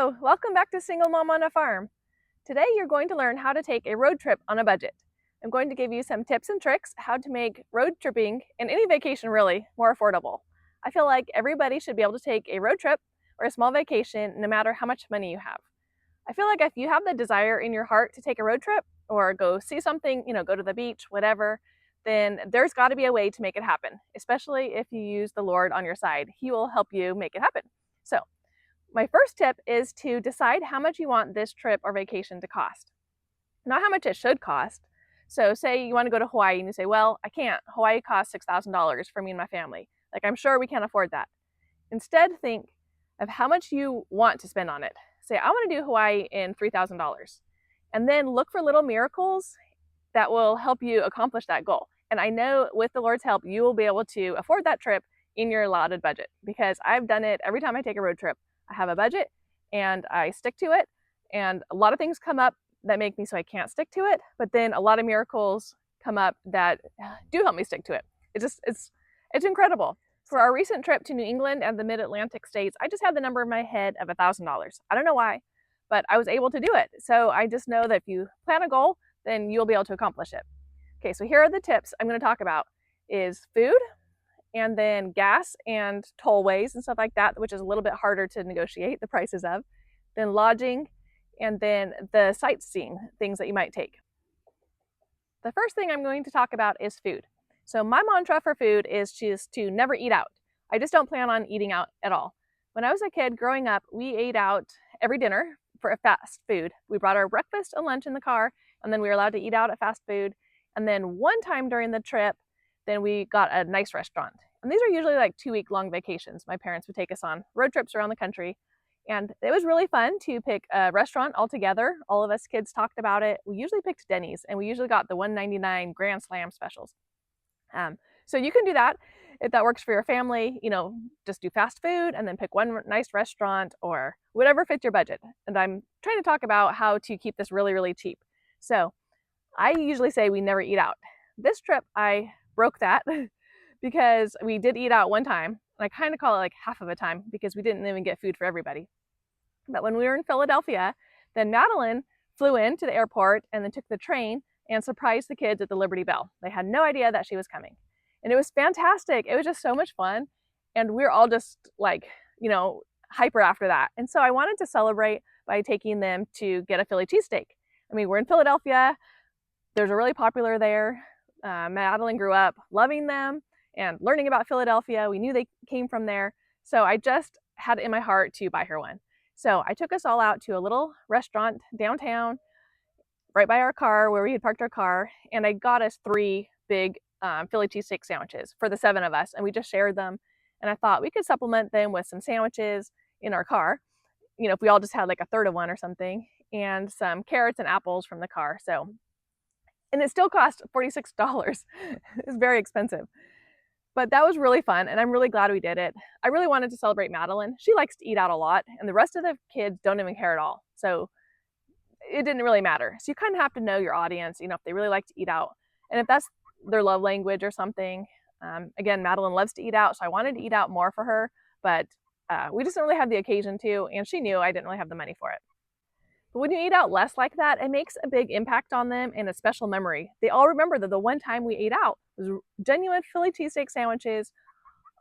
Hello, welcome back to Single Mom on a Farm. Today you're going to learn how to take a road trip on a budget. I'm going to give you some tips and tricks how to make road tripping, and any vacation really, more affordable. I feel like everybody should be able to take a road trip or a small vacation no matter how much money you have. I feel like if you have the desire in your heart to take a road trip or go see something, go to the beach, whatever, then there's got to be a way to make it happen, especially if you use the Lord on your side. He will help you make it happen. So, my first tip is to decide how much you want this trip or vacation to cost, not how much it should cost. So say you want to go to Hawaii and you say, well, I can't. Hawaii costs $6,000 for me and my family. Like, I'm sure we can't afford that. Instead, think of how much you want to spend on it. Say, I want to do Hawaii in $3,000. And then look for little miracles that will help you accomplish that goal. And I know with the Lord's help, you will be able to afford that trip in your allotted budget, because I've done it every time I take a road trip. I have a budget and I stick to it, and a lot of things come up that make me so I can't stick to it, but then a lot of miracles come up that do help me stick to it. It's incredible. For our recent trip to New England and the Mid-Atlantic states, I just had the number in my head of $1,000. I don't know why, but I was able to do it. So I just know that if you plan a goal, then you'll be able to accomplish it. Okay, so here are the tips I'm going to talk about: is food, and then gas and tollways and stuff like that, which is a little bit harder to negotiate the prices of, then lodging, and then the sightseeing things that you might take. The first thing I'm going to talk about is food. So my mantra for food is just to never eat out. I just don't plan on eating out at all. When I was a kid growing up, we ate out every dinner for a fast food. We brought our breakfast and lunch in the car, and then we were allowed to eat out at fast food. And then one time during the trip, then we got a nice restaurant. And these are usually like 2-week long vacations. My parents would take us on road trips around the country. And it was really fun to pick a restaurant all together. All of us kids talked about it. We usually picked Denny's, and we usually got the $1.99 Grand Slam specials. So you can do that if that works for your family. Just do fast food and then pick one nice restaurant or whatever fits your budget. And I'm trying to talk about how to keep this really, really cheap. So I usually say we never eat out. This trip, I broke that because we did eat out one time, and I kind of call it like half of a time because we didn't even get food for everybody. But when we were in Philadelphia, then Madeline flew into the airport and then took the train and surprised the kids at the Liberty Bell. They had no idea that she was coming. And it was fantastic. It was just so much fun. And we were all just like, hyper after that. And so I wanted to celebrate by taking them to get a Philly cheesesteak. I mean, we're in Philadelphia. There's a really popular there. Madeline grew up loving them and learning about Philadelphia. We knew they came from there. So I just had it in my heart to buy her one. So I took us all out to a little restaurant downtown, right by our car where we had parked our car. And I got us 3 big Philly cheesesteak sandwiches for the 7 of us. And we just shared them. And I thought we could supplement them with some sandwiches in our car. If we all just had like a third of one or something, and some carrots and apples from the car. And it still cost $46. It's very expensive. But that was really fun, and I'm really glad we did it. I really wanted to celebrate Madeline. She likes to eat out a lot, and the rest of the kids don't even care at all. So it didn't really matter. So you kind of have to know your audience, if they really like to eat out. And if that's their love language or something. Again, Madeline loves to eat out, so I wanted to eat out more for her, but we just didn't really have the occasion to, and she knew I didn't really have the money for it. But when you eat out less like that, it makes a big impact on them and a special memory. They all remember that the one time we ate out was genuine Philly cheesesteak sandwiches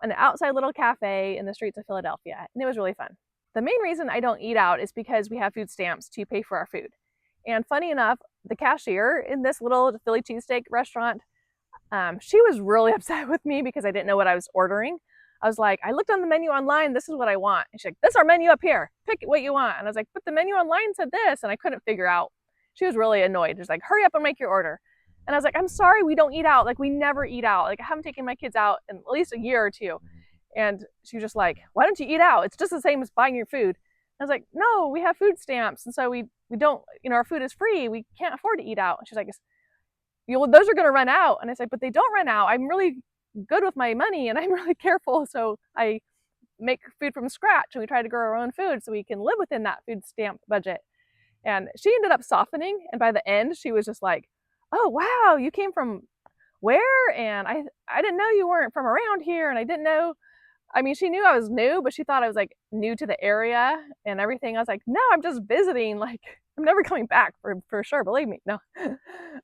on an outside little cafe in the streets of Philadelphia, and it was really fun. The main reason I don't eat out is because we have food stamps to pay for our food. And funny enough, the cashier in this little Philly cheesesteak restaurant, she was really upset with me because I didn't know what I was ordering. I was like, I looked on the menu online, this is what I want. And she's like, this is our menu up here, pick what you want. And I was like, but the menu online said this, and I couldn't figure out. She was really annoyed. She's like, hurry up and make your order. And I was like, I'm sorry, we don't eat out. Like, we never eat out. Like, I haven't taken my kids out in at least a year or 2. And she was just like, why don't you eat out? It's just the same as buying your food. I was like, no, we have food stamps. And so we don't, our food is free. We can't afford to eat out. And she's like, those are going to run out. And I said, but they don't run out. I'm really good with my money and I'm really careful. So I make food from scratch, and we try to grow our own food so we can live within that food stamp budget. And she ended up softening. And by the end, she was just like, oh, wow, you came from where? And I didn't know you weren't from around here. And I didn't know I mean, she knew I was new, but she thought I was like new to the area and everything. I was like, no, I'm just visiting. Like, I'm never coming back for sure. Believe me. No.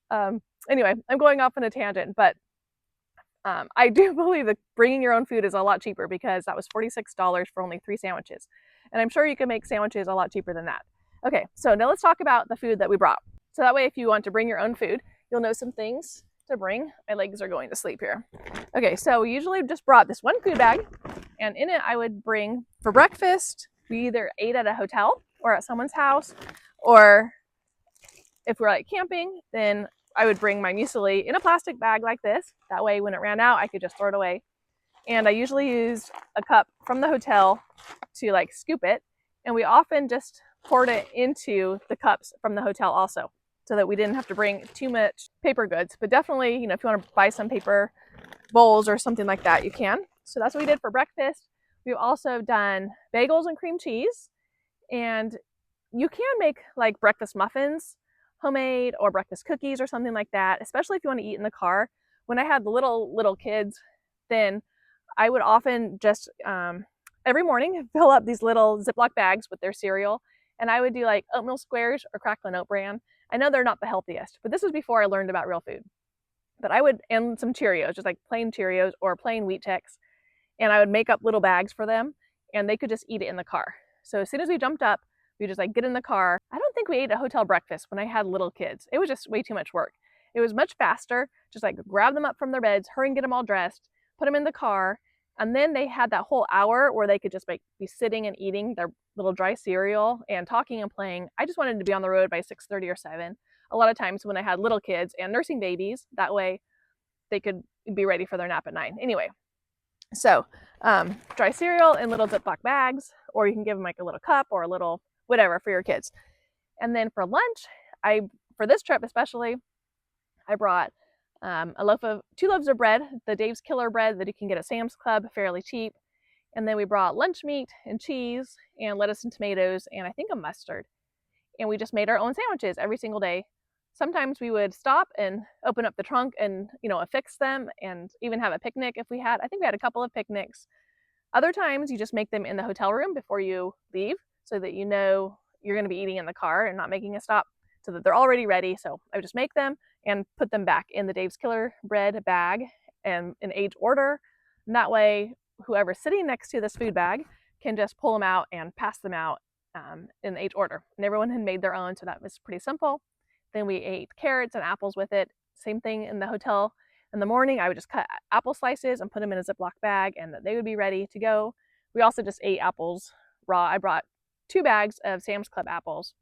um, anyway, I'm going off on a tangent, but I do believe that bringing your own food is a lot cheaper because that was $46 for only 3 sandwiches. And I'm sure you can make sandwiches a lot cheaper than that. Okay, so now let's talk about the food that we brought. So that way, if you want to bring your own food, you'll know some things to bring. My legs are going to sleep here. Okay, so we usually just brought this one food bag, and in it I would bring, for breakfast, we either ate at a hotel or at someone's house, or if we're like camping, then I would bring my muesli in a plastic bag like this. That way when it ran out, I could just throw it away. And I usually used a cup from the hotel to like scoop it. And we often just poured it into the cups from the hotel also, so that we didn't have to bring too much paper goods. But definitely, if you want to buy some paper bowls or something like that, you can. So that's what we did for breakfast. We've also done bagels and cream cheese. And you can make like breakfast muffins, homemade, or breakfast cookies or something like that, especially if you want to eat in the car. When I had the little kids, then I would often just every morning fill up these little Ziploc bags with their cereal, and I would do like oatmeal squares or Cracklin' Oat Bran. I know they're not the healthiest, but this was before I learned about real food. But I would, and some Cheerios, just like plain Cheerios or plain Wheat Chex, and I would make up little bags for them, and they could just eat it in the car. So as soon as we jumped up, we just like get in the car. I don't think we ate a hotel breakfast when I had little kids. It was just way too much work. It was much faster, just like grab them up from their beds, hurry and get them all dressed, put them in the car, and then they had that whole hour where they could just like be sitting and eating their little dry cereal and talking and playing. I just wanted to be on the road by 6:30 or 7. A lot of times when I had little kids and nursing babies, that way they could be ready for their nap at 9. Anyway, so dry cereal in little Ziploc bags, or you can give them like a little cup or a little whatever for your kids. And then for lunch, for this trip especially, I brought 2 loaves of bread, the Dave's Killer bread that you can get at Sam's Club, fairly cheap. And then we brought lunch meat and cheese and lettuce and tomatoes and I think a mustard. And we just made our own sandwiches every single day. Sometimes we would stop and open up the trunk and, affix them and even have a picnic if we had. I think we had a couple of picnics. Other times you just make them in the hotel room before you leave so that you know you're going to be eating in the car and not making a stop, so that they're already ready. So I would just make them and put them back in the Dave's Killer bread bag and in age order. And that way, whoever's sitting next to this food bag can just pull them out and pass them out in age order. And everyone had made their own, so that was pretty simple. Then we ate carrots and apples with it. Same thing in the hotel. In the morning, I would just cut apple slices and put them in a Ziploc bag, and they would be ready to go. We also just ate apples raw. I brought 2 bags of Sam's Club apples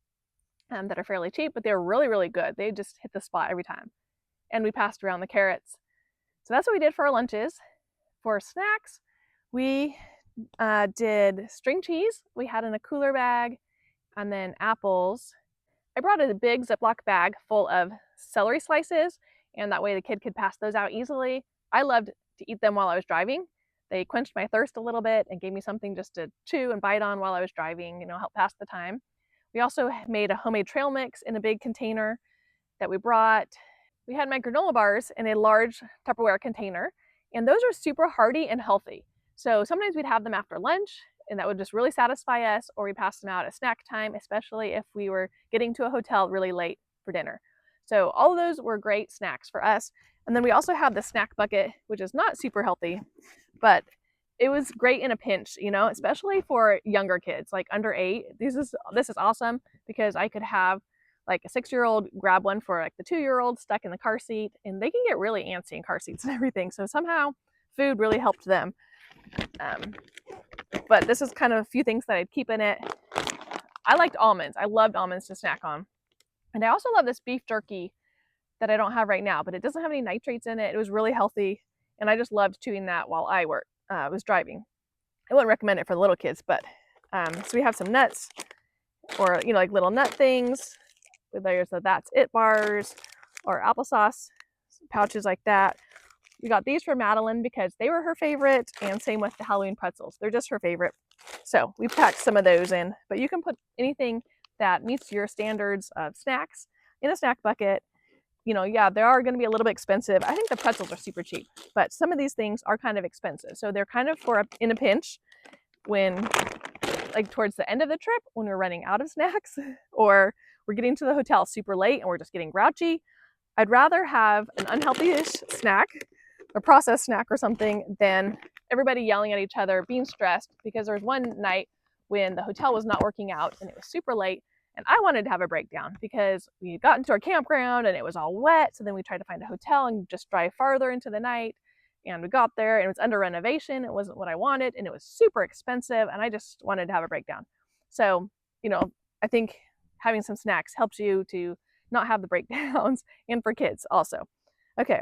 that are fairly cheap, but they're really, really good. They just hit the spot every time. And we passed around the carrots. So that's what we did for our lunches. For snacks, we did string cheese. We had in a cooler bag, and then apples. I brought a big Ziploc bag full of celery slices, and that way the kid could pass those out easily. I loved to eat them while I was driving. They quenched my thirst a little bit and gave me something just to chew and bite on while I was driving, help pass the time. We also made a homemade trail mix in a big container that we brought. We had my granola bars in a large Tupperware container, and those are super hearty and healthy. So sometimes we'd have them after lunch, and that would just really satisfy us, or we passed them out at snack time, especially if we were getting to a hotel really late for dinner. So all of those were great snacks for us. And then we also have the snack bucket, which is not super healthy, but it was great in a pinch, especially for younger kids, like under 8. This is awesome because I could have like a 6-year-old grab one for like the 2-year-old stuck in the car seat, and they can get really antsy in car seats and everything. So somehow food really helped them. But this is kind of a few things that I'd keep in it. I liked almonds. I loved almonds to snack on. And I also love this beef jerky that I don't have right now, but it doesn't have any nitrates in it. It was really healthy, and I just loved chewing that while I was driving. I wouldn't recommend it for the little kids, but so we have some nuts, or like little nut things with layers of That's It bars or applesauce pouches like that. We got these for Madeline because they were her favorite, and same with the Halloween pretzels. They're just her favorite. So we packed some of those in, but you can put anything that meets your standards of snacks in a snack bucket. yeah, they are going to be a little bit expensive. I think the pretzels are super cheap, but some of these things are kind of expensive. So they're kind of in a pinch when, like, towards the end of the trip, when we're running out of snacks or we're getting to the hotel super late and we're just getting grouchy. I'd rather have an unhealthy-ish snack, a processed snack or something, than everybody yelling at each other, being stressed, because there was one night when the hotel was not working out and it was super late and I wanted to have a breakdown because we had gotten to our campground and it was all wet. So then we tried to find a hotel and just drive farther into the night. And we got there and it was under renovation. It wasn't what I wanted and it was super expensive and I just wanted to have a breakdown. So, I think having some snacks helps you to not have the breakdowns, and for kids also. Okay,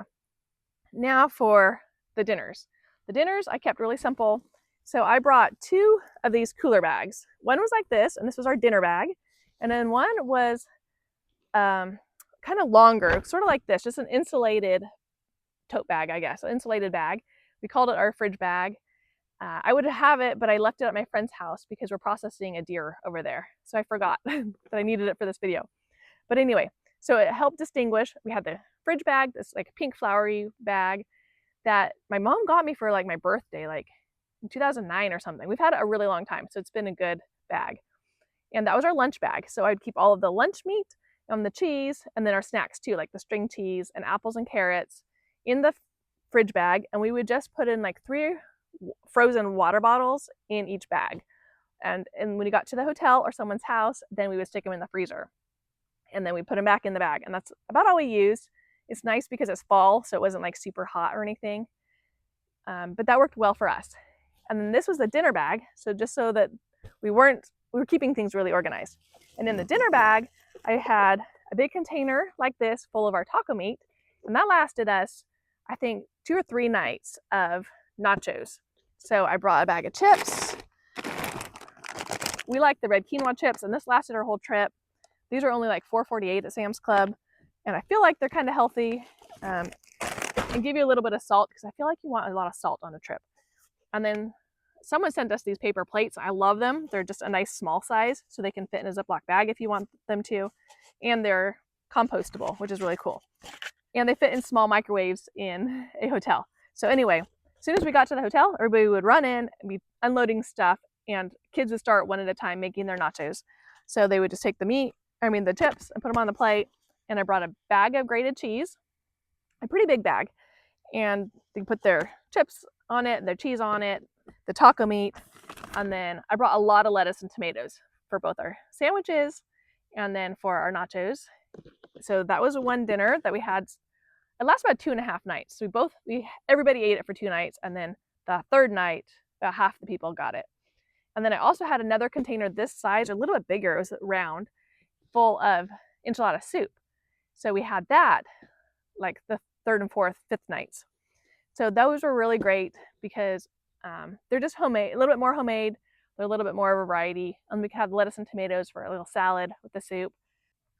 now for the dinners. The dinners I kept really simple. So I brought 2 of these cooler bags. One was like this, and this was our dinner bag. And then one was kind of longer, sort of like this, just an insulated tote bag, I guess, an insulated bag. We called it our fridge bag. I would have it, but I left it at my friend's house because we're processing a deer over there. So I forgot that I needed it for this video. But anyway, so it helped distinguish. We had the fridge bag, this like pink flowery bag that my mom got me for like my birthday, like in 2009 or something. We've had it a really long time, so it's been a good bag. And that was our lunch bag. So I'd keep all of the lunch meat and the cheese and then our snacks too, like the string cheese and apples and carrots in the fridge bag. And we would just put in like 3 frozen water bottles in each bag. And when we got to the hotel or someone's house, then we would stick them in the freezer. And then we put them back in the bag. And that's about all we used. It's nice because it's fall, so it wasn't like super hot or anything. But that worked well for us. And then this was the dinner bag. So just so that we were keeping things really organized. And in the dinner bag, I had a big container like this full of our taco meat. And that lasted us, I think, 2 or 3 nights of nachos. So I brought a bag of chips. We like the red quinoa chips, and this lasted our whole trip. These are only like $4.48 at Sam's Club, and I feel like they're kind of healthy and give you a little bit of salt because I feel like you want a lot of salt on a trip. And then someone sent us these paper plates. I love them. They're just a nice small size, so they can fit in a Ziploc bag if you want them to, and they're compostable, which is really cool. And they fit in small microwaves in a hotel. So anyway, as soon as we got to the hotel, everybody would run in and be unloading stuff, and kids would start one at a time making their nachos. So they would just take the chips and put them on the plate. And I brought a bag of grated cheese, a pretty big bag, and they put their chips on it, their cheese on it, the taco meat, and then I brought a lot of lettuce and tomatoes for both our sandwiches and then for our nachos. So that was one dinner that we had. It lasted about 2.5 nights. So everybody ate it for 2 nights, and then the third night, about half the people got it. And then I also had another container this size, a little bit bigger, it was round, full of enchilada soup. So we had that like the 3rd and 4th, 5th nights. So those were really great because they're just homemade, a little bit more homemade. They're a little bit more of a variety. And we could have lettuce and tomatoes for a little salad with the soup.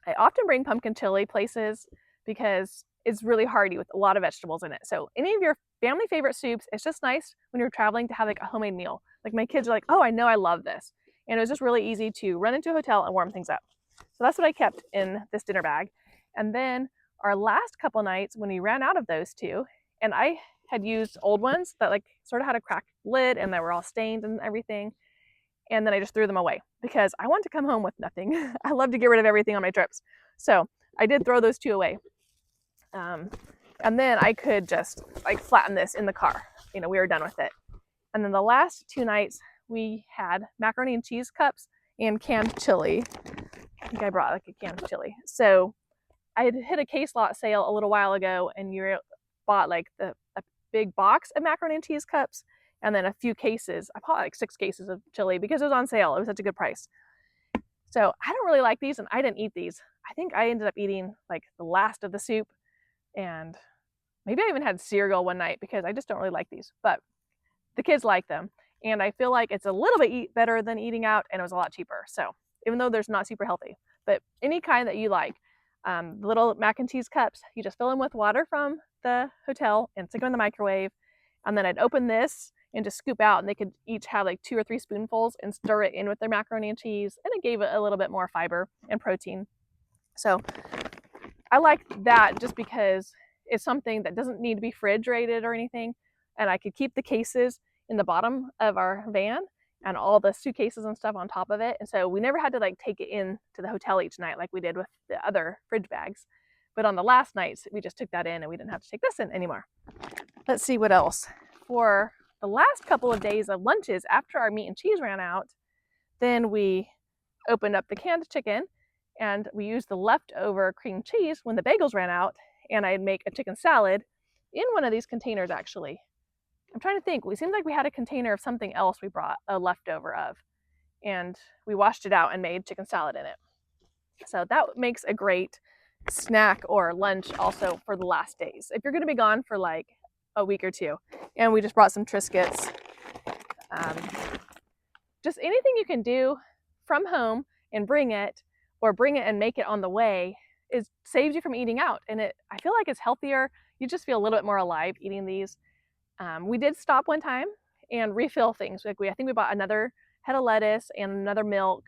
I often bring pumpkin chili places because it's really hearty with a lot of vegetables in it. So any of your family favorite soups, it's just nice when you're traveling to have like a homemade meal. Like my kids are like, oh, I know I love this. And it was just really easy to run into a hotel and warm things up. So that's what I kept in this dinner bag. And then our last couple nights when we ran out of those 2, and I had used old ones that like sort of had a cracked lid and they were all stained and everything. And then I just threw them away because I want to come home with nothing. I love to get rid of everything on my trips. So I did throw those 2 away. And then I could just like flatten this in the car. We were done with it. And then the last 2 nights we had macaroni and cheese cups and canned chili. I think I brought like a canned chili. So I had hit a case lot sale a little while ago, and you bought like a big box of macaroni and cheese cups and then a few cases. I bought like 6 cases of chili because it was on sale. It was such a good price. So I don't really like these, and I didn't eat these. I think I ended up eating like the last of the soup, and maybe I even had cereal one night because I just don't really like these. But the kids like them, and I feel like it's a little bit better than eating out, and it was a lot cheaper. So even though they're not super healthy, but any kind that you like. The little mac and cheese cups, you just fill them with water from the hotel and stick them in the microwave. And then I'd open this and just scoop out, and they could each have like 2 or 3 spoonfuls and stir it in with their macaroni and cheese. And it gave it a little bit more fiber and protein. So I like that just because it's something that doesn't need to be refrigerated or anything. And I could keep the cases in the bottom of our van and all the suitcases and stuff on top of it. And so we never had to like take it in to the hotel each night like we did with the other fridge bags. But on the last nights, we just took that in and we didn't have to take this in anymore. Let's see what else. For the last couple of days of lunches after our meat and cheese ran out, then we opened up the canned chicken and we used the leftover cream cheese when the bagels ran out, and I'd make a chicken salad in one of these containers actually. I'm trying to think. We seemed like we had a container of something else we brought a leftover of, and we washed it out and made chicken salad in it. So that makes a great snack or lunch also for the last days. If you're going to be gone for like a week or two. And we just brought some Triscuits. Just anything you can do from home and bring it, or bring it and make it on the way, is saves you from eating out. And I feel like it's healthier. You just feel a little bit more alive eating these. We did stop one time and refill things. Like I think we bought another head of lettuce and another milk,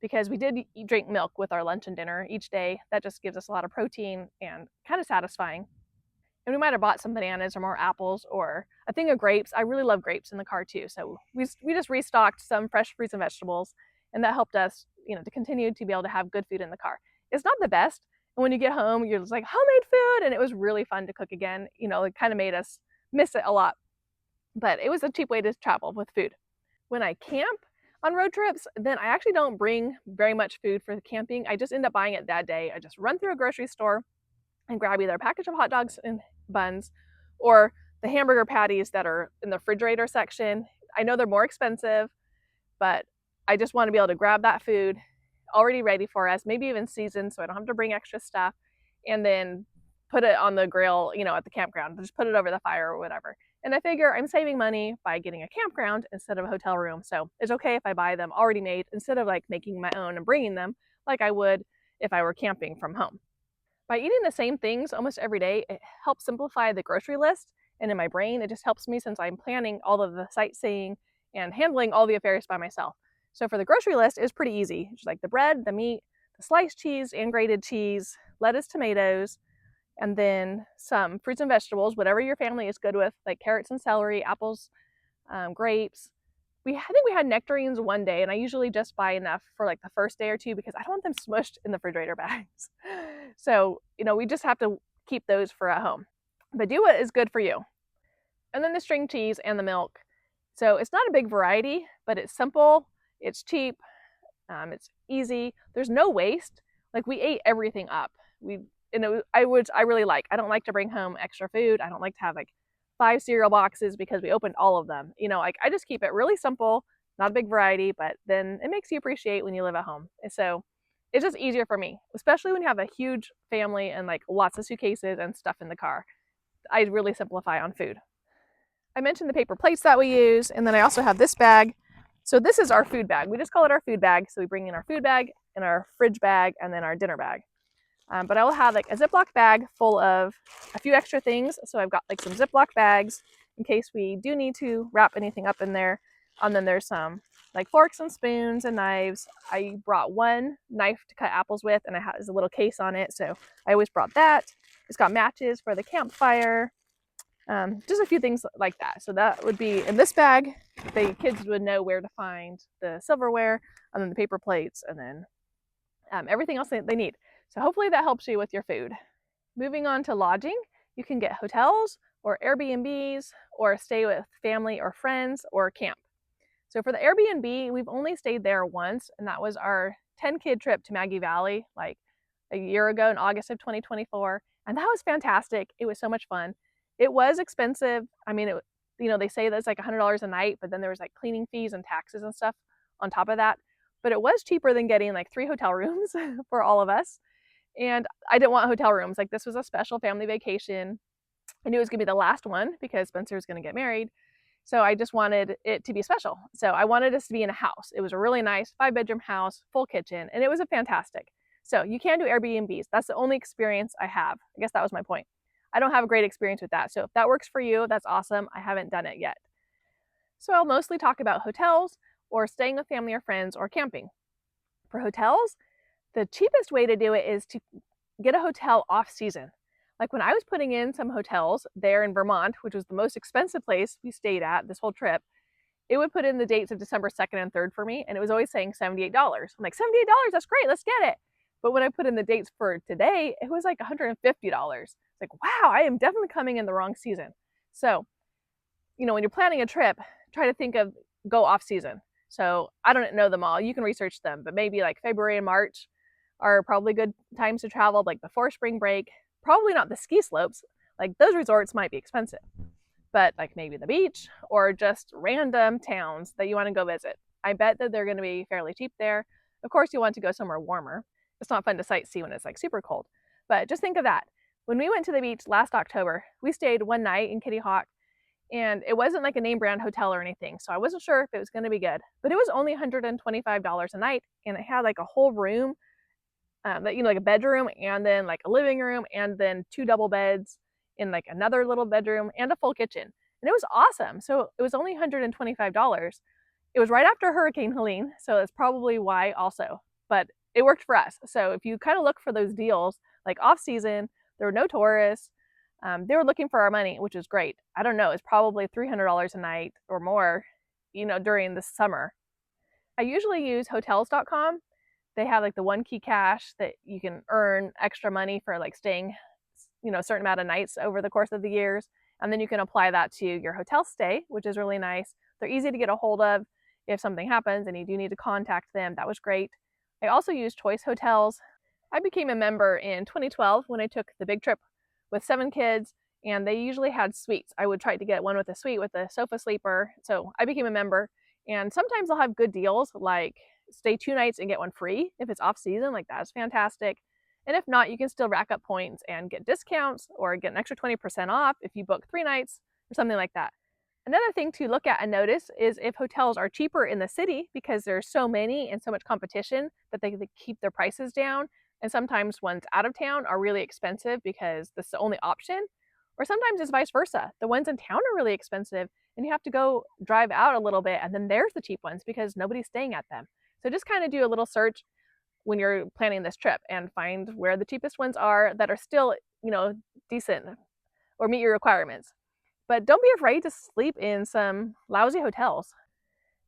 because we did drink milk with our lunch and dinner each day. That just gives us a lot of protein and kind of satisfying. And we might have bought some bananas or more apples or a thing of grapes. I really love grapes in the car too. So we just restocked some fresh fruits and vegetables, and that helped us, to continue to be able to have good food in the car. It's not the best. And when you get home, you're just like, homemade food. And it was really fun to cook again. It kind of made us miss it a lot. But it was a cheap way to travel with food. When I camp on road trips, then I actually don't bring very much food for the camping. I just end up buying it that day. I just run through a grocery store and grab either a package of hot dogs and buns or the hamburger patties that are in the refrigerator section. I know they're more expensive, but I just want to be able to grab that food already ready for us, maybe even seasoned, so I don't have to bring extra stuff, and then put it on the grill, at the campground. Just put it over the fire or whatever. And I figure I'm saving money by getting a campground instead of a hotel room. So it's okay if I buy them already made instead of like making my own and bringing them like I would if I were camping from home. By eating the same things almost every day, it helps simplify the grocery list. And in my brain, it just helps me since I'm planning all of the sightseeing and handling all the affairs by myself. So for the grocery list, it's pretty easy. Just like the bread, the meat, the sliced cheese and grated cheese, lettuce, tomatoes, and then some fruits and vegetables, whatever your family is good with, like carrots and celery, apples, grapes. I think we had nectarines one day, and I usually just buy enough for like the first day or two because I don't want them smushed in the refrigerator bags. So, we just have to keep those for at home. But do what is good for you. And then the string cheese and the milk. So it's not a big variety, but it's simple, it's cheap, it's easy. There's no waste. Like we ate everything up. I really like. I don't like to bring home extra food. I don't like to have like 5 cereal boxes because we opened all of them. Like I just keep it really simple, not a big variety, but then it makes you appreciate when you live at home. So it's just easier for me, especially when you have a huge family and like lots of suitcases and stuff in the car. I really simplify on food. I mentioned the paper plates that we use, and then I also have this bag. So this is our food bag. We just call it our food bag. So we bring in our food bag and our fridge bag and then our dinner bag. But I will have like a Ziploc bag full of a few extra things. So I've got like some Ziploc bags in case we do need to wrap anything up in there. And then there's some like forks and spoons and knives. I brought one knife to cut apples with, and it has a little case on it. So I always brought that. It's got matches for the campfire. Just a few things like that. So that would be in this bag. The kids would know where to find the silverware, and then the paper plates, and then everything else they need. So hopefully that helps you with your food. Moving on to lodging, you can get hotels or Airbnbs or stay with family or friends or camp. So for the Airbnb, we've only stayed there once, and that was our 10-kid trip to Maggie Valley like a year ago in August of 2024. And that was fantastic. It was so much fun. It was expensive. I mean, they say that's like $100 a night, but then there was like cleaning fees and taxes and stuff on top of that. But it was cheaper than getting like 3 hotel rooms for all of us. And I didn't want hotel rooms. Like this was a special family vacation. I knew it was gonna be the last one because Spencer was gonna get married. So I just wanted it to be special. So I wanted us to be in a house. It was a really nice 5-bedroom house, full kitchen, and it was a fantastic. So you can do Airbnbs. That's the only experience I have. I guess that was my point. I don't have a great experience with that. So if that works for you, that's awesome. I haven't done it yet. So I'll mostly talk about hotels or staying with family or friends or camping. For hotels, the cheapest way to do it is to get a hotel off season. Like when I was putting in some hotels there in Vermont, which was the most expensive place we stayed at this whole trip, it would put in the dates of December 2nd and 3rd for me, and it was always saying $78. I'm like, $78, that's great, let's get it. But when I put in the dates for today, it was like $150. It's like, wow, I am definitely coming in the wrong season. So, when you're planning a trip, try to think of go off season. So I don't know them all. You can research them, but maybe like February and March are probably good times to travel, like before spring break. Probably not the ski slopes. Like those resorts might be expensive, but like maybe the beach or just random towns that you want to go visit. I bet that they're going to be fairly cheap there. Of course, you want to go somewhere warmer. It's not fun to sightsee when it's like super cold, but just think of that. When we went to the beach last October, we stayed one night in Kitty Hawk, and it wasn't like a name brand hotel or anything, so I wasn't sure if it was going to be good. But it was only $125 a night, and it had like a whole room, like a bedroom, and then like a living room, and then 2 double beds in like another little bedroom, and a full kitchen. And it was awesome. So it was only $125. It was right after Hurricane Helene, so that's probably why also. But it worked for us. So if you kind of look for those deals, like off season, there were no tourists. They were looking for our money, which is great. I don't know, it's probably $300 a night or more, during the summer. I usually use hotels.com. They have like the one key cash that you can earn extra money for like staying, a certain amount of nights over the course of the years. And then you can apply that to your hotel stay, which is really nice. They're easy to get a hold of if something happens and you do need to contact them. That was great. I also use Choice Hotels. I became a member in 2012 when I took the big trip with 7 kids, and they usually had suites. I would try to get one with a suite with a sofa sleeper. So I became a member, and sometimes they'll have good deals like stay 2 nights and get one free if it's off season. Like that's fantastic. And if not, you can still rack up points and get discounts or get an extra 20% off if you book 3 nights or something like that. Another thing to look at and notice is if hotels are cheaper in the city because there's so many and so much competition that they keep their prices down. And sometimes ones out of town are really expensive because that's the only option. Or sometimes it's vice versa. The ones in town are really expensive and you have to go drive out a little bit, and then there's the cheap ones because nobody's staying at them. So just kind of do a little search when you're planning this trip and find where the cheapest ones are that are still, decent or meet your requirements. But don't be afraid to sleep in some lousy hotels.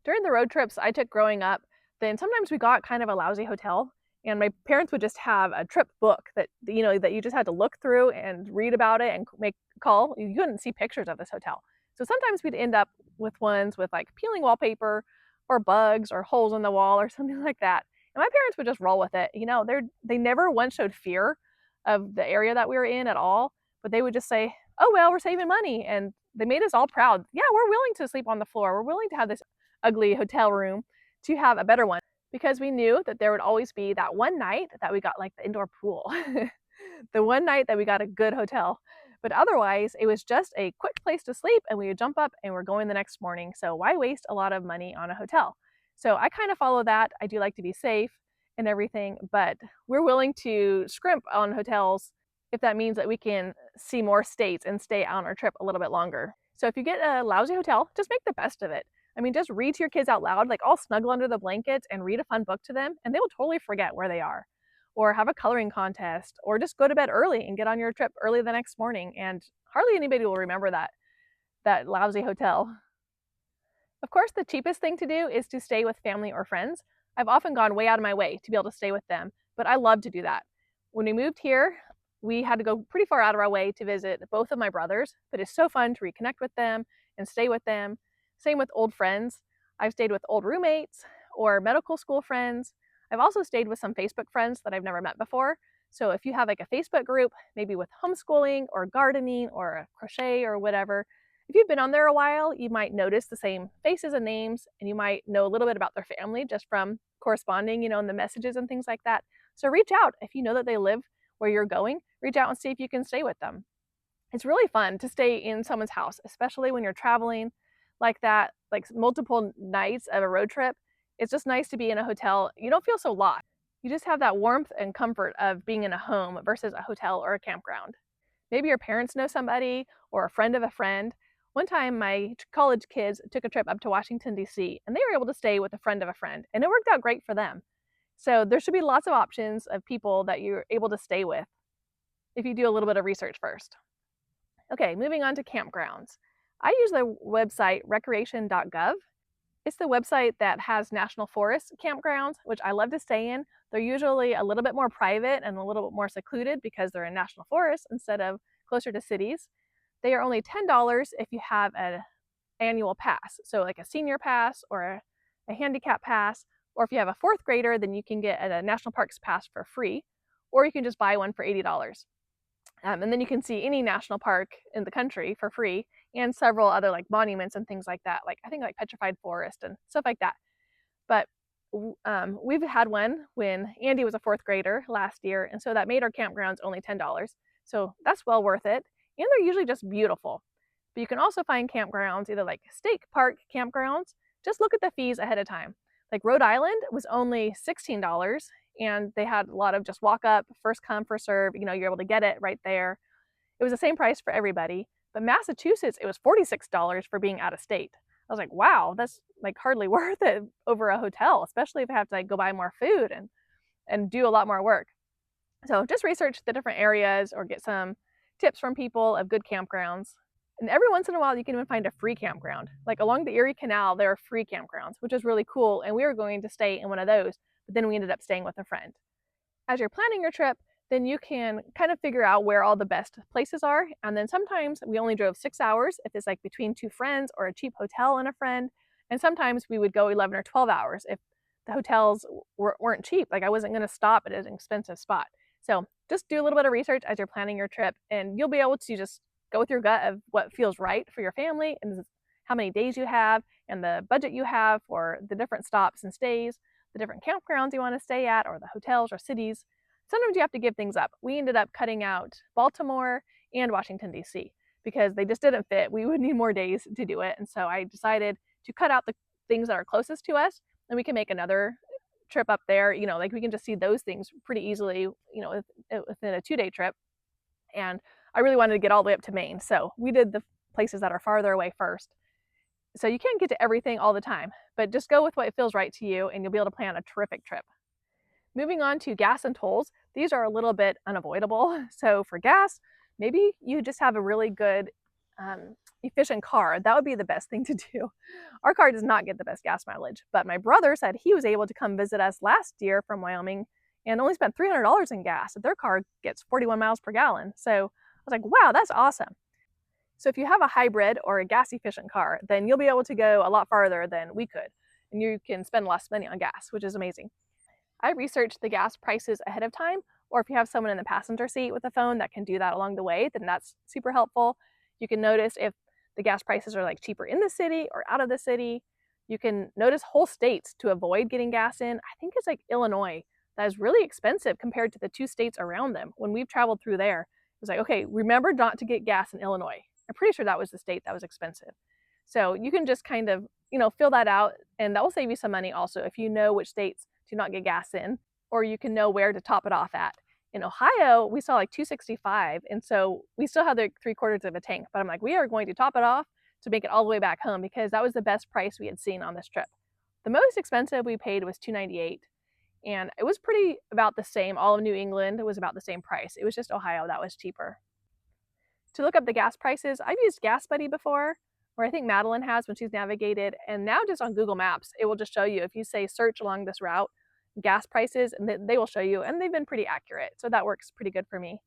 During the road trips I took growing up, then sometimes we got kind of a lousy hotel, and my parents would just have a trip book that you just had to look through and read about it and make a call. You couldn't see pictures of this hotel. So sometimes we'd end up with ones with like peeling wallpaper or bugs or holes in the wall or something like that. And my parents would just roll with it. They never once showed fear of the area that we were in at all, but they would just say, oh, well, we're saving money. And they made us all proud. Yeah, we're willing to sleep on the floor. We're willing to have this ugly hotel room to have a better one, because we knew that there would always be that one night that we got like the indoor pool, the one night that we got a good hotel. But otherwise, it was just a quick place to sleep, and we would jump up and we're going the next morning. So why waste a lot of money on a hotel? So I kind of follow that. I do like to be safe and everything, but we're willing to scrimp on hotels if that means that we can see more states and stay on our trip a little bit longer. So if you get a lousy hotel, just make the best of it. I mean, just read to your kids out loud, like all snuggle under the blankets and read a fun book to them, and they will totally forget where they are. Or have a coloring contest, or just go to bed early and get on your trip early the next morning, and hardly anybody will remember that lousy hotel. Of course, the cheapest thing to do is to stay with family or friends. I've often gone way out of my way to be able to stay with them, but I love to do that. When we moved here, we had to go pretty far out of our way to visit both of my brothers, but it's so fun to reconnect with them and stay with them. Same with old friends. I've stayed with old roommates or medical school friends. I've also stayed with some Facebook friends that I've never met before. So if you have like a Facebook group, maybe with homeschooling or gardening or crochet or whatever, if you've been on there a while, you might notice the same faces and names, and you might know a little bit about their family just from corresponding, in the messages and things like that. So reach out if you know that they live where you're going. Reach out and see if you can stay with them. It's really fun to stay in someone's house, especially when you're traveling like that, like multiple nights of a road trip. It's just nice to be in a hotel. You don't feel so lost. You just have that warmth and comfort of being in a home versus a hotel or a campground. Maybe your parents know somebody or a friend of a friend. One time my college kids took a trip up to Washington, D.C., and they were able to stay with a friend of a friend, and it worked out great for them. So there should be lots of options of people that you're able to stay with. if you do a little bit of research first. Okay, moving on to campgrounds. I use the website recreation.gov. It's the website that has national forest campgrounds, which I love to stay in. They're usually a little bit more private and a little bit more secluded because they're in national forests instead of closer to cities. They are only $10 if you have an annual pass, so like a senior pass or a handicap pass, or if you have a fourth grader, then you can get a national parks pass for free, or you can just buy one for $80. And then you can see any national park in the country for free, and several other like monuments and things like that, like I think like Petrified Forest and stuff like that. But we've had one when Andy was a fourth grader last year, and so that made our campgrounds only $10. So that's well worth it, and they're usually just beautiful. But you can also find campgrounds, either like state park campgrounds. Just look at the fees ahead of time. Like Rhode Island was only $16, and they had a lot of just walk up, first come, first serve. You're able to get it right there. It was the same price for everybody. But Massachusetts, it was $46 for being out of state. I was like, wow, that's like hardly worth it over a hotel, especially if I have to like go buy more food and do a lot more work. So just research the different areas or get some tips from people of good campgrounds. And every once in a while, you can even find a free campground. Like along the Erie Canal, there are free campgrounds, which is really cool. And we were going to stay in one of those, but then we ended up staying with a friend. As you're planning your trip, then you can kind of figure out where all the best places are. And then sometimes we only drove 6 hours if it's like between two friends or a cheap hotel and a friend. And sometimes we would go 11 or 12 hours if the hotels weren't cheap. Like I wasn't going to stop at an expensive spot. So just do a little bit of research as you're planning your trip, and you'll be able to just go with your gut of what feels right for your family and how many days you have and the budget you have for the different stops and stays, the different campgrounds you want to stay at, or the hotels or cities. Sometimes you have to give things up. We ended up cutting out Baltimore and Washington, D.C. because they just didn't fit. We would need more days to do it. And so I decided to cut out the things that are closest to us, and we can make another trip up there. Like we can just see those things pretty easily, within a 2-day trip. And I really wanted to get all the way up to Maine. So we did the places that are farther away first. So you can't get to everything all the time, but just go with what feels right to you, and you'll be able to plan a terrific trip. Moving on to gas and tolls, these are a little bit unavoidable. So for gas, maybe you just have a really good, efficient car. That would be the best thing to do. Our car does not get the best gas mileage, but my brother said he was able to come visit us last year from Wyoming and only spent $300 in gas. Their car gets 41 miles per gallon. So I was like, wow, that's awesome. So if you have a hybrid or a gas efficient car, then you'll be able to go a lot farther than we could, and you can spend less money on gas, which is amazing. I researched the gas prices ahead of time, or if you have someone in the passenger seat with a phone that can do that along the way, then that's super helpful. You can notice if the gas prices are like cheaper in the city or out of the city. You can notice whole states to avoid getting gas in. I think it's like Illinois that is really expensive compared to the 2 states around them. When we've traveled through there, it was like, okay, remember not to get gas in Illinois. I'm pretty sure that was the state that was expensive. So you can just kind of, fill that out, and that will save you some money also if you know which states to not get gas in, or you can know where to top it off at. In Ohio, we saw like $2.65, and so we still had like 3/4 of a tank, but I'm like, we are going to top it off to make it all the way back home because that was the best price we had seen on this trip. The most expensive we paid was $2.98, and it was pretty about the same. All of New England was about the same price. It was just Ohio that was cheaper. To look up the gas prices, I've used Gas Buddy before, or I think Madeline has when she's navigated, and now just on Google Maps, it will just show you, if you say search along this route, gas prices, and they will show you, and they've been pretty accurate, so that works pretty good for me.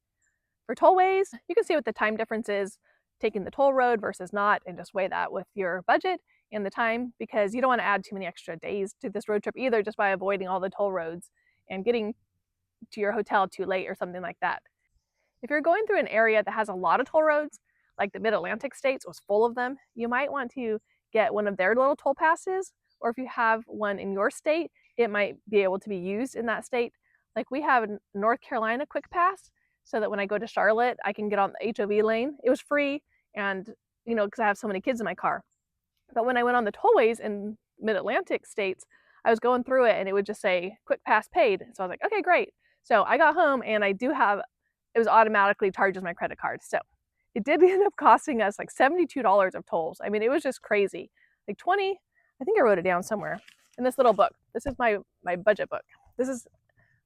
For tollways, you can see what the time difference is, taking the toll road versus not, and just weigh that with your budget and the time, because you don't want to add too many extra days to this road trip either, just by avoiding all the toll roads and getting to your hotel too late or something like that. If you're going through an area that has a lot of toll roads, like the Mid-Atlantic states was full of them, you might want to get one of their little toll passes, or if you have one in your state, it might be able to be used in that state. Like we have a North Carolina quick pass, so that when I go to Charlotte, I can get on the HOV lane. It was free, and because I have so many kids in my car. But when I went on the tollways in Mid-Atlantic states, I was going through it and it would just say quick pass paid. So I was like, okay, great. So I got home and I do have, it was automatically charges my credit card. So it did end up costing us like $72 of tolls. I mean, it was just crazy. Like 20, I think I wrote it down somewhere in this little book. This is my budget book. This is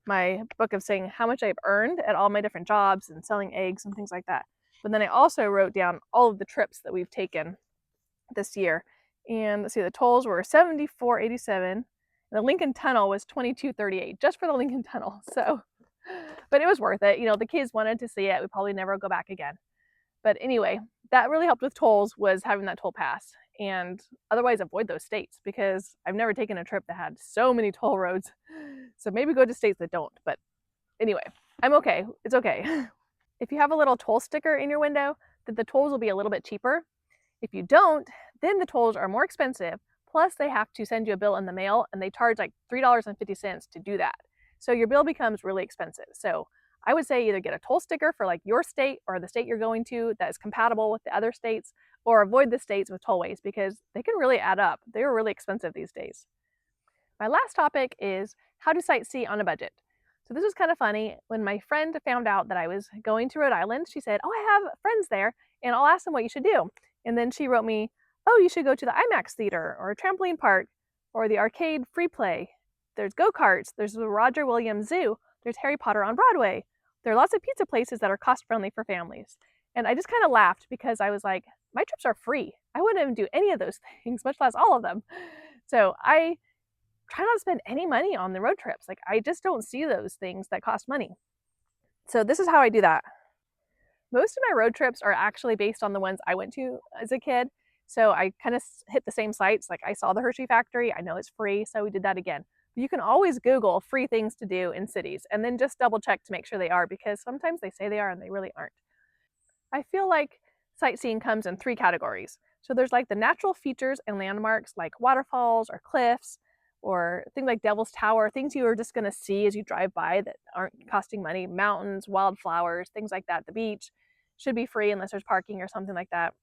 my book of saying how much I've earned at all my different jobs and selling eggs and things like that. But then I also wrote down all of the trips that we've taken this year. And let's see, the tolls were $74.87. And the Lincoln Tunnel was $22.38 just for the Lincoln Tunnel. So, but it was worth it. You know, the kids wanted to see it. We probably never go back again. But anyway, that really helped with tolls, was having that toll pass. And otherwise avoid those states, because I've never taken a trip that had so many toll roads. So maybe go to states that don't. But anyway, I'm okay. It's okay. If you have a little toll sticker in your window, then the tolls will be a little bit cheaper. If you don't, then the tolls are more expensive. Plus, they have to send you a bill in the mail, and they charge like $3.50 to do that. So your bill becomes really expensive. So I would say either get a toll sticker for like your state or the state you're going to that is compatible with the other states, or avoid the states with tollways, because they can really add up. They're really expensive these days. My last topic is how to sightsee on a budget. So this was kind of funny. When my friend found out that I was going to Rhode Island, she said, "Oh, I have friends there, and I'll ask them what you should do." And then she wrote me, "Oh, you should go to the IMAX theater or a trampoline park or the arcade free play. There's go-karts, there's the Roger Williams Zoo, there's Harry Potter on Broadway. There are lots of pizza places that are cost-friendly for families." And I just kind of laughed, because I was like, my trips are free. I wouldn't even do any of those things, much less all of them. So I try not to spend any money on the road trips. Like, I just don't see those things that cost money. So this is how I do that. Most of my road trips are actually based on the ones I went to as a kid. So I kind of hit the same sites. Like, I saw the Hershey factory. I know it's free, so we did that again. But you can always Google free things to do in cities, and then just double check to make sure they are, because sometimes they say they are and they really aren't. I feel like sightseeing comes in three categories. So there's like the natural features and landmarks, like waterfalls or cliffs, or things like Devil's Tower, things you are just going to see as you drive by that aren't costing money, mountains, wildflowers, things like that. The beach should be free unless there's parking or something like that.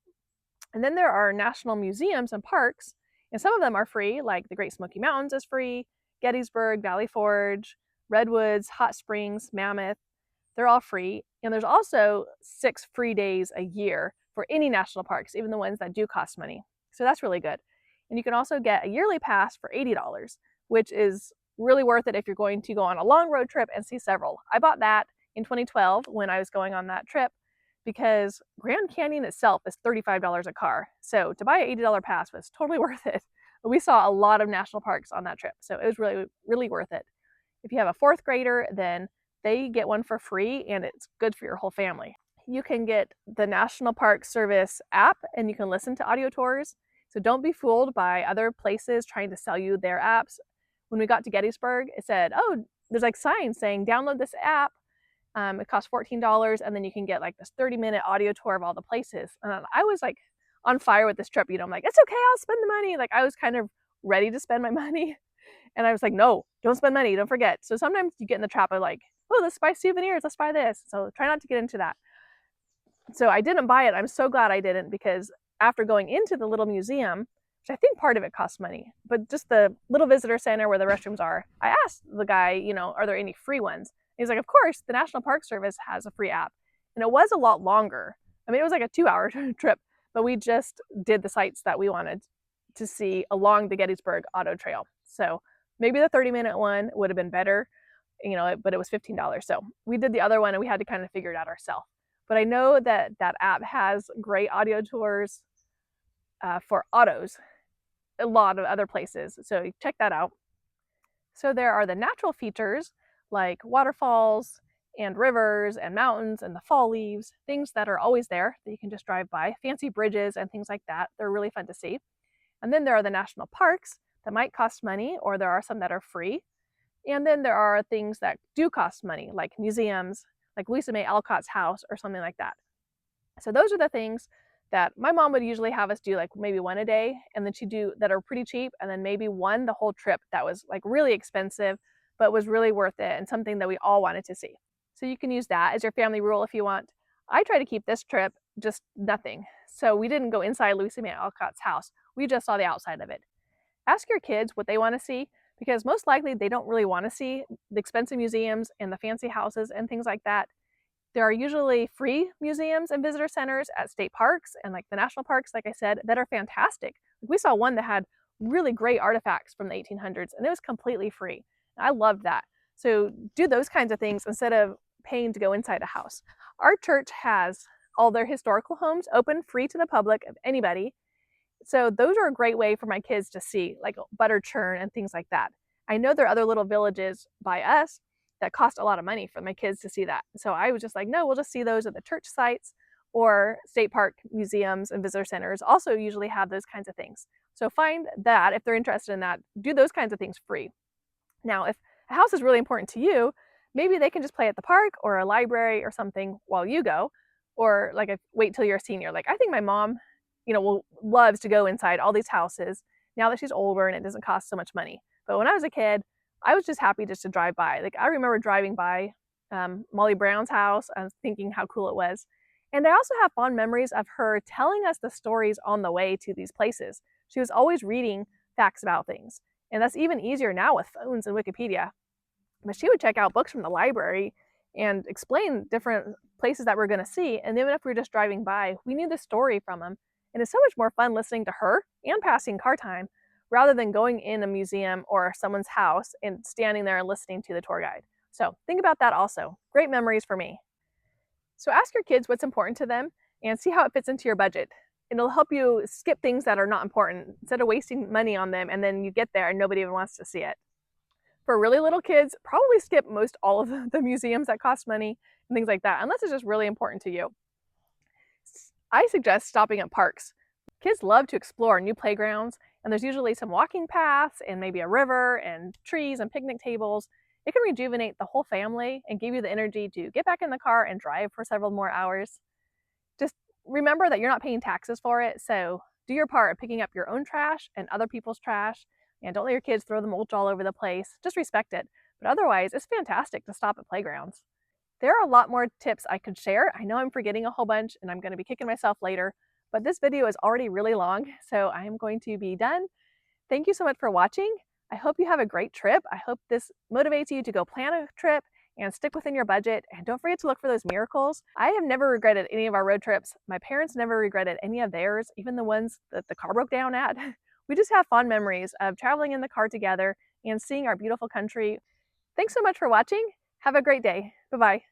And then there are national museums and parks, and some of them are free, like the Great Smoky Mountains is free, Gettysburg, Valley Forge, Redwoods, Hot Springs, Mammoth. They're all free. And there's also 6 free days a year for any national parks, even the ones that do cost money. So that's really good. And you can also get a yearly pass for $80, which is really worth it if you're going to go on a long road trip and see several. I bought that in 2012 when I was going on that trip, because Grand Canyon itself is $35 a car. So to buy an $80 pass was totally worth it. But we saw a lot of national parks on that trip, so it was really, really worth it. If you have a 4th grader, then they get one for free, and it's good for your whole family. You can get the National Park Service app, and you can listen to audio tours. So don't be fooled by other places trying to sell you their apps. When we got to Gettysburg, it said, "Oh, there's like signs saying download this app. It costs $14, and then you can get like this 30-minute audio tour of all the places." And I was like on fire with this trip. You know, I'm like, it's okay, I'll spend the money. Like, I was kind of ready to spend my money. And I was like, no, don't spend money, don't forget. So sometimes you get in the trap of like, oh, let's buy souvenirs, let's buy this. So try not to get into that. So I didn't buy it. I'm so glad I didn't, because after going into the little museum, which I think part of it costs money, but just the little visitor center where the restrooms are, I asked the guy, you know, are there any free ones? He's like, of course, the National Park Service has a free app. And it was a lot longer. I mean, it was like a 2-hour trip, but we just did the sites that we wanted to see along the Gettysburg Auto Trail. So maybe the 30-minute one would have been better, you know, but it was $15. So we did the other one, and we had to kind of figure it out ourselves. But I know that that app has great audio tours for autos, a lot of other places. So check that out. So there are the natural features like waterfalls and rivers and mountains and the fall leaves, things that are always there that you can just drive by, fancy bridges and things like that. They're really fun to see. And then there are the national parks that might cost money, or there are some that are free. And then there are things that do cost money, like museums, like Louisa May Alcott's house or something like that. So those are the things that my mom would usually have us do, like maybe one a day, and then she'd do that are pretty cheap, and then maybe one the whole trip that was like really expensive, but was really worth it and something that we all wanted to see. So you can use that as your family rule if you want. I try to keep this trip just nothing. So we didn't go inside Louisa May Alcott's house. We just saw the outside of it. Ask your kids what they want to see, because most likely they don't really want to see the expensive museums and the fancy houses and things like that. There are usually free museums and visitor centers at state parks and like the national parks, like I said, that are fantastic. We saw one that had really great artifacts from the 1800s, and it was completely free. I loved that. So do those kinds of things instead of paying to go inside a house. Our church has all their historical homes open free to the public of anybody. So those are a great way for my kids to see, like butter churn and things like that. I know there are other little villages by us that cost a lot of money for my kids to see that. So I was just like, no, we'll just see those at the church sites, or state park museums and visitor centers also usually have those kinds of things. So find that if they're interested in that, do those kinds of things free. Now, if a house is really important to you, maybe they can just play at the park or a library or something while you go, or like wait till you're a senior. Like I think my mom, loves to go inside all these houses now that she's older and it doesn't cost so much money. But when I was a kid, I was just happy just to drive by. Like I remember driving by Molly Brown's house and thinking how cool it was. And I also have fond memories of her telling us the stories on the way to these places. She was always reading facts about things. And that's even easier now with phones and Wikipedia. But she would check out books from the library and explain different places that we're going to see. And even if we were just driving by, we knew the story from them. And it's so much more fun listening to her and passing car time rather than going in a museum or someone's house and standing there and listening to the tour guide. So think about that also. Great memories for me. So ask your kids what's important to them and see how it fits into your budget. It'll help you skip things that are not important instead of wasting money on them and then you get there and nobody even wants to see it. For really little kids, probably skip most all of the museums that cost money and things like that, unless it's just really important to you. I suggest stopping at parks. Kids love to explore new playgrounds, and there's usually some walking paths and maybe a river and trees and picnic tables. It can rejuvenate the whole family and give you the energy to get back in the car and drive for several more hours. Just remember that you're not paying taxes for it, so do your part of picking up your own trash and other people's trash, and don't let your kids throw the mulch all over the place. Just respect it. But otherwise, it's fantastic to stop at playgrounds. There are a lot more tips I could share. I know I'm forgetting a whole bunch and I'm going to be kicking myself later, but this video is already really long, so I am going to be done. Thank you so much for watching. I hope you have a great trip. I hope this motivates you to go plan a trip and stick within your budget. And don't forget to look for those miracles. I have never regretted any of our road trips. My parents never regretted any of theirs, even the ones that the car broke down at. We just have fond memories of traveling in the car together and seeing our beautiful country. Thanks so much for watching. Have a great day. Bye-bye.